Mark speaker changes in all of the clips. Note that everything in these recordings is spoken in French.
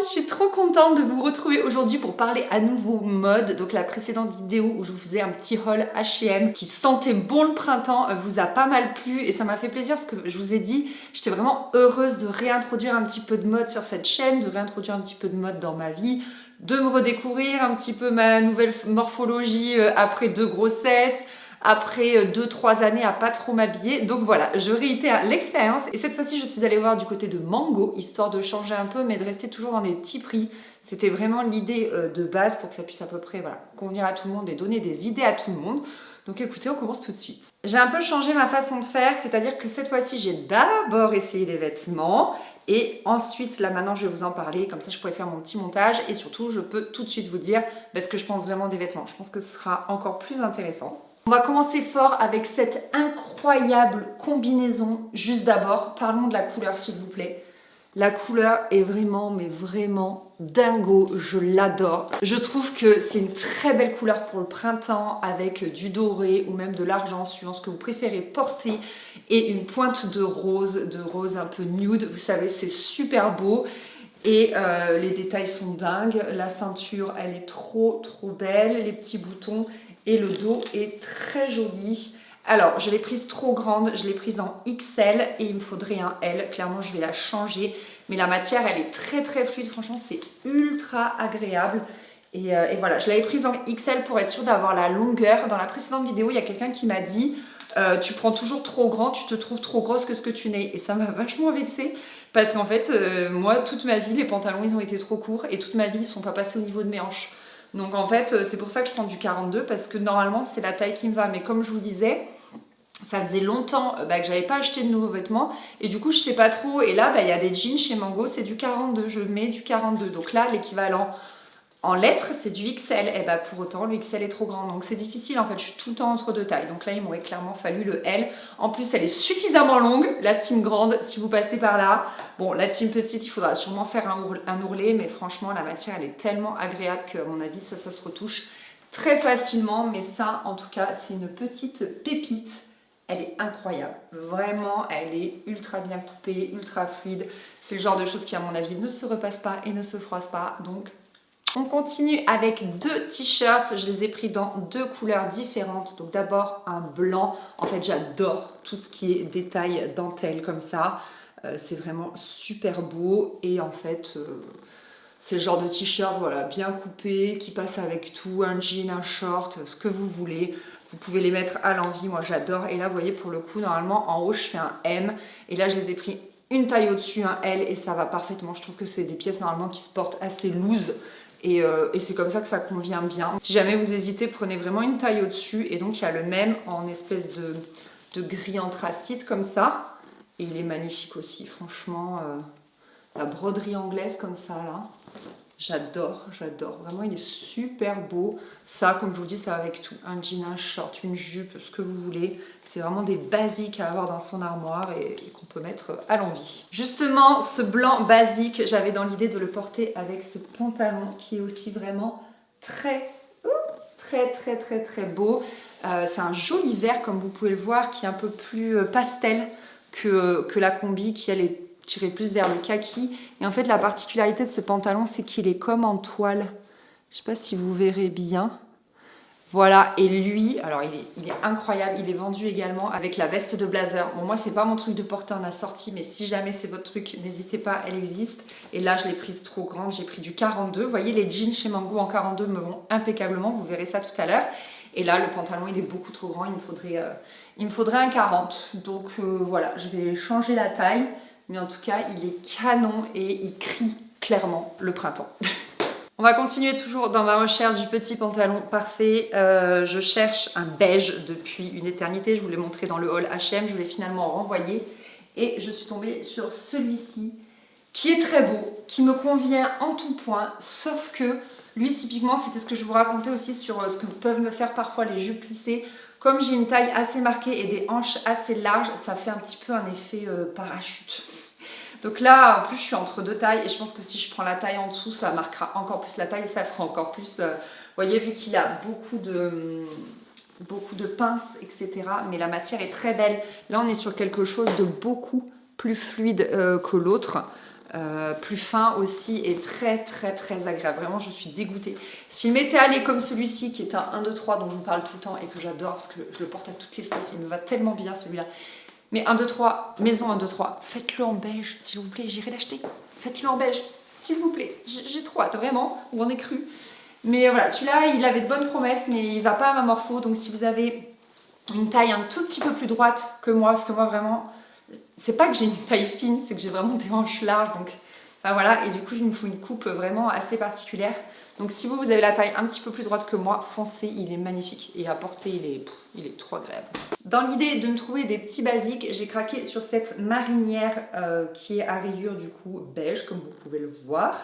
Speaker 1: je suis trop contente de vous retrouver aujourd'hui pour parler à nouveau mode. Donc la précédente vidéo où je vous faisais un petit haul H&M qui sentait bon le printemps vous a pas mal plu et ça m'a fait plaisir parce que je vous ai dit, j'étais vraiment heureuse de réintroduire un petit peu de mode sur cette chaîne, de réintroduire un petit peu de mode dans ma vie, de me redécouvrir un petit peu ma nouvelle morphologie après 2 grossesses, après 2-3 années à pas trop m'habiller. Donc voilà, je réitère l'expérience et cette fois-ci je suis allée voir du côté de Mango, histoire de changer un peu mais de rester toujours dans des petits prix. C'était vraiment l'idée de base pour que ça puisse à peu près convenir à tout le monde et donner des idées à tout le monde. Donc écoutez, on commence tout de suite. J'ai un peu changé ma façon de faire, c'est-à-dire que cette fois-ci j'ai d'abord essayé les vêtements et ensuite, là maintenant je vais vous en parler, comme ça je pourrais faire mon petit montage et surtout je peux tout de suite vous dire ce que je pense vraiment des vêtements. Je pense que ce sera encore plus intéressant. On va commencer fort avec cette incroyable combinaison. Juste d'abord, parlons de la couleur s'il vous plaît. La couleur est vraiment, mais vraiment dingo, je l'adore. Je trouve que c'est une très belle couleur pour le printemps avec du doré ou même de l'argent, suivant ce que vous préférez porter, et une pointe de rose un peu nude. Vous savez, c'est super beau. Et les détails sont dingues. La ceinture, elle est trop belle. Les petits boutons et le dos est très joli. Alors, je l'ai prise trop grande, je l'ai prise en XL et il me faudrait un L. Clairement, je vais la changer. Mais la matière, elle est très fluide. Franchement, c'est ultra agréable. Et voilà, je l'avais prise en XL pour être sûre d'avoir la longueur. Dans la précédente vidéo, il y a quelqu'un qui m'a dit tu prends toujours trop grand, tu te trouves trop grosse que ce que tu n'es. Et ça m'a vachement vexée parce qu'en fait, moi, toute ma vie, les pantalons, ils ont été trop courts et toute ma vie, ils ne sont pas passés au niveau de mes hanches. Donc en fait, c'est pour ça que je prends du 42 parce que normalement, c'est la taille qui me va. Mais comme je vous disais, ça faisait longtemps que j'avais pas acheté de nouveaux vêtements et du coup, je sais pas trop. Et là, il y a des jeans chez Mango, c'est du 42. Je mets du 42. Donc là, l'équivalent en lettres, c'est du XL. Et pour autant, le XL est trop grand. Donc c'est difficile en fait. Je suis tout le temps entre deux tailles. Donc là, il m'aurait clairement fallu le L. En plus, elle est suffisamment longue. La team grande, si vous passez par là. Bon, la team petite, il faudra sûrement faire un ourlet. Mais franchement, la matière, elle est tellement agréable qu'à mon avis, ça se retouche très facilement. Mais ça, en tout cas, c'est une petite pépite. Elle est incroyable. Vraiment, elle est ultra bien coupée, ultra fluide. C'est le genre de choses qui, à mon avis, ne se repasse pas et ne se froisse pas. Donc, on continue avec 2 t-shirts, je les ai pris dans 2 couleurs différentes. Donc d'abord un blanc, en fait j'adore tout ce qui est détail dentelle comme ça. C'est vraiment super beau et en fait c'est le genre de t-shirt voilà, bien coupé, qui passe avec tout, un jean, un short, ce que vous voulez. Vous pouvez les mettre à l'envie, moi j'adore. Et là vous voyez pour le coup, normalement en haut je fais un M et là je les ai pris une taille au-dessus, un L et ça va parfaitement. Je trouve que c'est des pièces normalement qui se portent assez loose. Et c'est comme ça que ça convient bien. Si jamais vous hésitez, prenez vraiment une taille au-dessus. Et donc il y a le même en espèce de gris anthracite comme ça. Et il est magnifique aussi, franchement. La broderie anglaise comme ça là. J'adore. Vraiment, il est super beau. Ça, comme je vous dis, ça va avec tout. Un jean, un short, une jupe, ce que vous voulez. C'est vraiment des basiques à avoir dans son armoire et qu'on peut mettre à l'envie. Justement, ce blanc basique, j'avais dans l'idée de le porter avec ce pantalon qui est aussi vraiment très beau. C'est un joli vert, comme vous pouvez le voir, qui est un peu plus pastel que la combi, qui elle est tiré plus vers le kaki. Et en fait, la particularité de ce pantalon, c'est qu'il est comme en toile. Je ne sais pas si vous verrez bien. Voilà, et lui, alors il est incroyable. Il est vendu également avec la veste de blazer. Bon, moi, c'est pas mon truc de porter en assorti, mais si jamais c'est votre truc, n'hésitez pas, elle existe. Et là, je l'ai prise trop grande. J'ai pris du 42. Vous voyez, les jeans chez Mango en 42 me vont impeccablement. Vous verrez ça tout à l'heure. Et là, le pantalon, il est beaucoup trop grand. Il me faudrait un 40. Donc voilà, je vais changer la taille. Mais en tout cas, il est canon et il crie clairement le printemps. On va continuer toujours dans ma recherche du petit pantalon parfait. Je cherche un beige depuis une éternité. Je vous l'ai montré dans le haul H&M. Je l'ai finalement renvoyé. Et je suis tombée sur celui-ci qui est très beau, qui me convient en tout point. Sauf que lui, typiquement, c'était ce que je vous racontais aussi sur ce que peuvent me faire parfois les jupes plissées. Comme j'ai une taille assez marquée et des hanches assez larges, ça fait un petit peu un effet parachute. Donc là, en plus, je suis entre 2 tailles et je pense que si je prends la taille en dessous, ça marquera encore plus la taille et ça fera encore plus... vous voyez, vu qu'il a beaucoup de pinces, etc. Mais la matière est très belle. Là, on est sur quelque chose de beaucoup plus fluide que l'autre. plus fin aussi et très très très agréable. Vraiment, je suis dégoûtée. S'il m'était allé comme celui-ci qui est un 1, 2, 3 dont je vous parle tout le temps et que j'adore parce que je le porte à toutes les sauces, il me va tellement bien celui-là. Mais 1, 2, 3, maison 1, 2, 3, faites-le en beige s'il vous plaît, j'irai l'acheter. Faites-le en beige s'il vous plaît, j'ai trop hâte, vraiment, où on est cru. Mais voilà, celui-là, il avait de bonnes promesses, mais il va pas à ma morpho. Donc si vous avez une taille un tout petit peu plus droite que moi, parce que moi vraiment, c'est pas que j'ai une taille fine, c'est que j'ai vraiment des hanches larges. Donc enfin, voilà, et du coup, il me faut une coupe vraiment assez particulière. Donc si vous avez la taille un petit peu plus droite que moi, foncez, il est magnifique. Et à porter, il est trop agréable. Dans l'idée de me trouver des petits basiques, j'ai craqué sur cette marinière qui est à rayures du coup beige, comme vous pouvez le voir.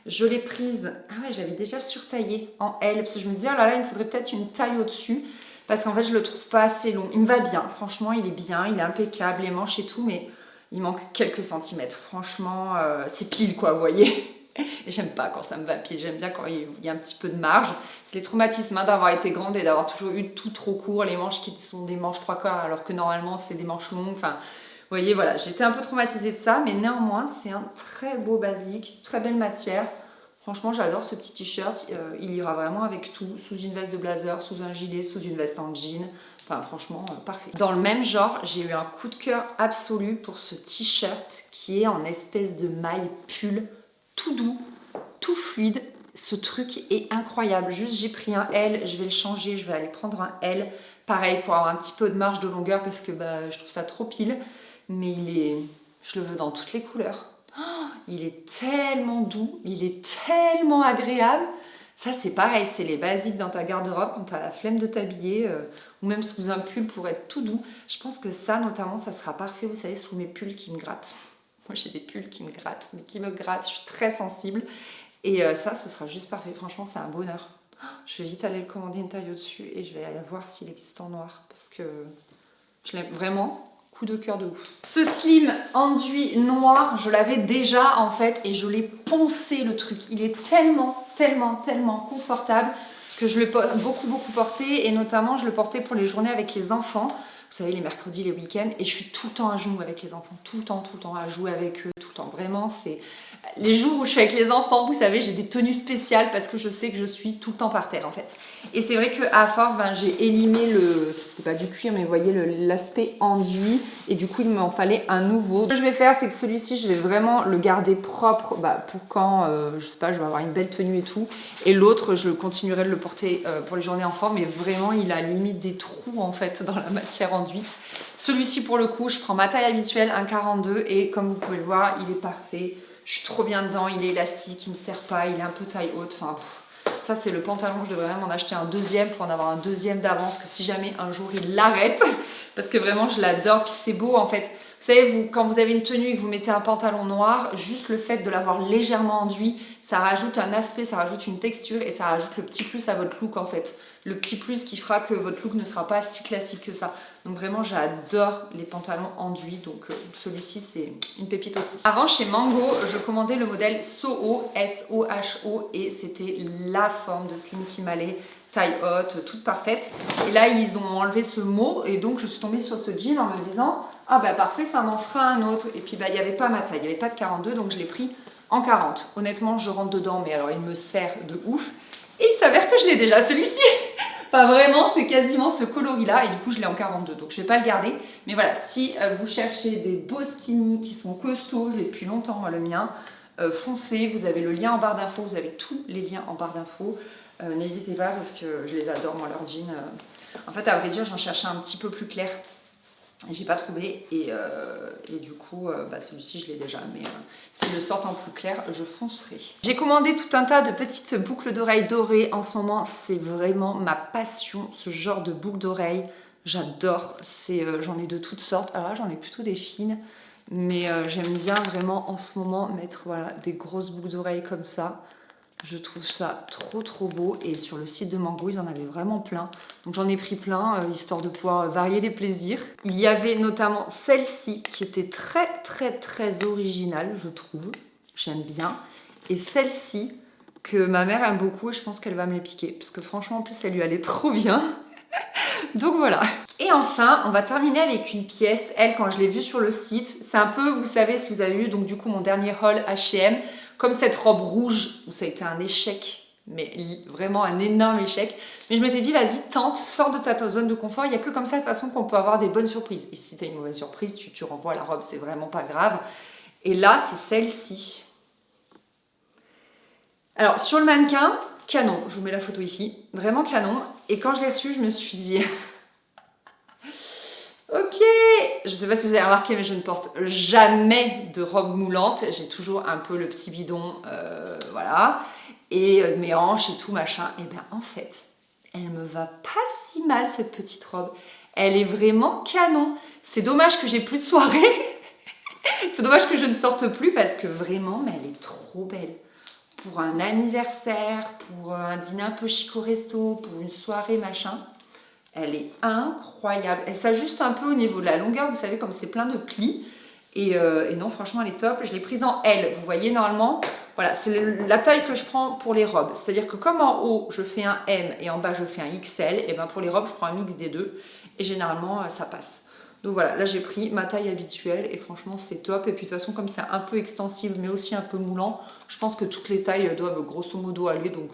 Speaker 1: Je l'ai prise, ah ouais, je l'avais déjà surtaillée en L, parce que je me disais, oh là là, il me faudrait peut-être une taille au-dessus, parce qu'en fait, je le trouve pas assez long. Il me va bien, franchement, il est bien, il est impeccable, les manches et tout, mais il manque quelques centimètres. Franchement, c'est pile, quoi, vous voyez. Et j'aime pas quand ça me va pile, j'aime bien quand il y a un petit peu de marge. C'est les traumatismes hein, d'avoir été grande et d'avoir toujours eu tout trop court, les manches qui sont des manches 3/4, alors que normalement, c'est des manches longues, enfin... Vous voyez, voilà, j'étais un peu traumatisée de ça, mais néanmoins, c'est un très beau basique, très belle matière. Franchement, j'adore ce petit t-shirt. Il ira vraiment avec tout, sous une veste de blazer, sous un gilet, sous une veste en jean. Enfin, franchement, parfait. Dans le même genre, j'ai eu un coup de cœur absolu pour ce t-shirt qui est en espèce de maille pull, tout doux, tout fluide. Ce truc est incroyable. Juste, j'ai pris un L, je vais le changer, je vais aller prendre un L. Pareil, pour avoir un petit peu de marge de longueur parce que bah, je trouve ça trop pile. Mais je le veux dans toutes les couleurs. Oh, il est tellement doux, il est tellement agréable. Ça, c'est pareil, c'est les basiques dans ta garde-robe quand tu as la flemme de t'habiller ou même sous un pull pour être tout doux. Je pense que ça, notamment, ça sera parfait, vous savez, sous mes pulls qui me grattent. Moi, j'ai des pulls qui me grattent, mais qui me grattent, je suis très sensible. Et ça, ce sera juste parfait. Franchement, c'est un bonheur. Je vais vite aller le commander une taille au-dessus et je vais aller voir s'il existe en noir parce que je l'aime vraiment. Coup de cœur de ouf. Ce slim enduit noir, je l'avais déjà en fait et je l'ai poncé le truc. Il est tellement, tellement, tellement confortable que je l'ai beaucoup porté et notamment je le portais pour les journées avec les enfants. Vous savez, les mercredis, les week-ends et je suis tout le temps à genoux avec les enfants. Tout le temps à jouer avec eux, tout le temps. Vraiment, c'est... Les jours où je suis avec les enfants, vous savez, j'ai des tenues spéciales parce que je sais que je suis tout le temps par terre en fait. Et c'est vrai qu'à force, ben, j'ai élimé le... C'est pas du cuir, mais vous voyez l'aspect enduit. Et du coup, il m'en fallait un nouveau. Ce que je vais faire, c'est que celui-ci, je vais vraiment le garder propre pour quand, je sais pas, je vais avoir une belle tenue et tout. Et l'autre, je continuerai de le porter pour les journées enfants. Mais vraiment, il a limite des trous en fait dans la matière enduite. Celui-ci, pour le coup, je prends ma taille habituelle, 1,42. Et comme vous pouvez le voir, il est parfait. Je suis trop bien dedans, il est élastique, il me serre pas, il est un peu taille haute. Enfin, ça c'est le pantalon, je devrais vraiment en acheter un deuxième pour en avoir un deuxième d'avance que si jamais un jour il l'arrête. Parce que vraiment je l'adore, puis c'est beau en fait. Vous savez, quand vous avez une tenue et que vous mettez un pantalon noir, juste le fait de l'avoir légèrement enduit, ça rajoute un aspect, ça rajoute une texture et ça rajoute le petit plus à votre look en fait. Le petit plus qui fera que votre look ne sera pas si classique que ça. Donc vraiment, j'adore les pantalons enduits. Donc celui-ci, c'est une pépite aussi. Avant, chez Mango, je commandais le modèle Soho, S-O-H-O. Et c'était la forme de slim qui m'allait. Taille haute, toute parfaite. Et là, ils ont enlevé ce mot. Et donc, je suis tombée sur ce jean en me disant, ah bah parfait, ça m'en fera un autre. Et puis, bah, il n'y avait pas ma taille. Il n'y avait pas de 42. Donc, je l'ai pris en 40. Honnêtement, je rentre dedans. Mais alors, il me sert de ouf. Et il s'avère que je l'ai déjà, celui-ci. Enfin, vraiment, c'est quasiment ce coloris-là. Et du coup, je l'ai en 42. Donc, je ne vais pas le garder. Mais voilà, si vous cherchez des beaux skinny qui sont costauds, je l'ai depuis longtemps, moi, le mien, foncez. Vous avez le lien en barre d'infos. Vous avez tous les liens en barre d'infos. N'hésitez pas parce que je les adore, moi, leurs jeans. En fait, à vrai dire, j'en cherchais un petit peu plus clair. J'ai pas trouvé et du coup bah celui-ci je l'ai déjà, mais s'ils le sortent en plus clair je foncerai. J'ai commandé tout un tas de petites boucles d'oreilles dorées. En ce moment c'est vraiment ma passion, ce genre de boucles d'oreilles, j'adore. J'en ai de toutes sortes. Alors là j'en ai plutôt des fines, mais j'aime bien vraiment en ce moment mettre voilà, des grosses boucles d'oreilles comme ça. Je trouve ça trop beau et sur le site de Mango ils en avaient vraiment plein, donc j'en ai pris plein histoire de pouvoir varier les plaisirs. Il y avait notamment celle-ci qui était très originale, je trouve, j'aime bien, et celle-ci que ma mère aime beaucoup et je pense qu'elle va me les piquer parce que franchement en plus elle lui allait trop bien. Donc voilà. Et enfin, on va terminer avec une pièce. Elle, quand je l'ai vue sur le site, c'est un peu, vous savez, si vous avez vu donc du coup mon dernier haul H&M, comme cette robe rouge où ça a été un échec, mais vraiment un énorme échec. Mais je m'étais dit, vas-y, tente, sors de ta zone de confort. Il n'y a que comme ça de toute façon qu'on peut avoir des bonnes surprises. Et si tu as une mauvaise surprise, tu renvoies la robe, c'est vraiment pas grave. Et là, c'est celle-ci. Alors sur le mannequin, canon. Je vous mets la photo ici, vraiment canon. Et quand je l'ai reçue, je me suis dit. Ok, je sais pas si vous avez remarqué, mais je ne porte jamais de robe moulante. J'ai toujours un peu le petit bidon, voilà, et mes hanches et tout machin. Et bien en fait, elle me va pas si mal cette petite robe. Elle est vraiment canon. C'est dommage que j'ai plus de soirée. C'est dommage que je ne sorte plus parce que vraiment, mais elle est trop belle. Pour un anniversaire, pour un dîner un peu chic au resto, pour une soirée machin. Elle est incroyable. Elle s'ajuste un peu au niveau de la longueur, vous savez, comme c'est plein de plis. Et non, franchement, elle est top. Je l'ai prise en L. Vous voyez, normalement, voilà, c'est la taille que je prends pour les robes. C'est-à-dire que comme en haut, je fais un M et en bas, je fais un XL, et bien pour les robes, je prends un mix des deux. Et généralement, ça passe. Donc voilà, là, j'ai pris ma taille habituelle et franchement, c'est top. Et puis de toute façon, comme c'est un peu extensible, mais aussi un peu moulant, je pense que toutes les tailles doivent grosso modo aller. Donc,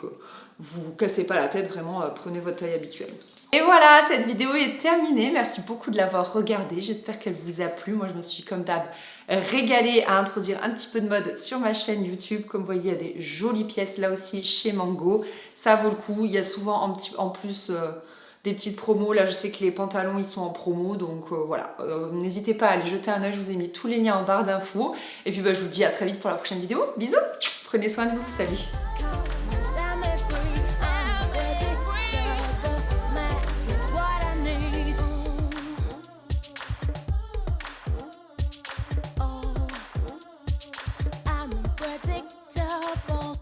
Speaker 1: vous vous cassez pas la tête, vraiment, prenez votre taille habituelle. Et voilà, cette vidéo est terminée. Merci beaucoup de l'avoir regardée. J'espère qu'elle vous a plu. Moi, je me suis comme d'hab régalée à introduire un petit peu de mode sur ma chaîne YouTube. Comme vous voyez, il y a des jolies pièces là aussi chez Mango. Ça vaut le coup. Il y a souvent en plus des petites promos. Là, je sais que les pantalons, ils sont en promo. Donc voilà, n'hésitez pas à aller jeter un œil. Je vous ai mis tous les liens en barre d'infos. Et puis, je vous dis à très vite pour la prochaine vidéo. Bisous. Prenez soin de vous. Salut.
Speaker 2: Unpredictable.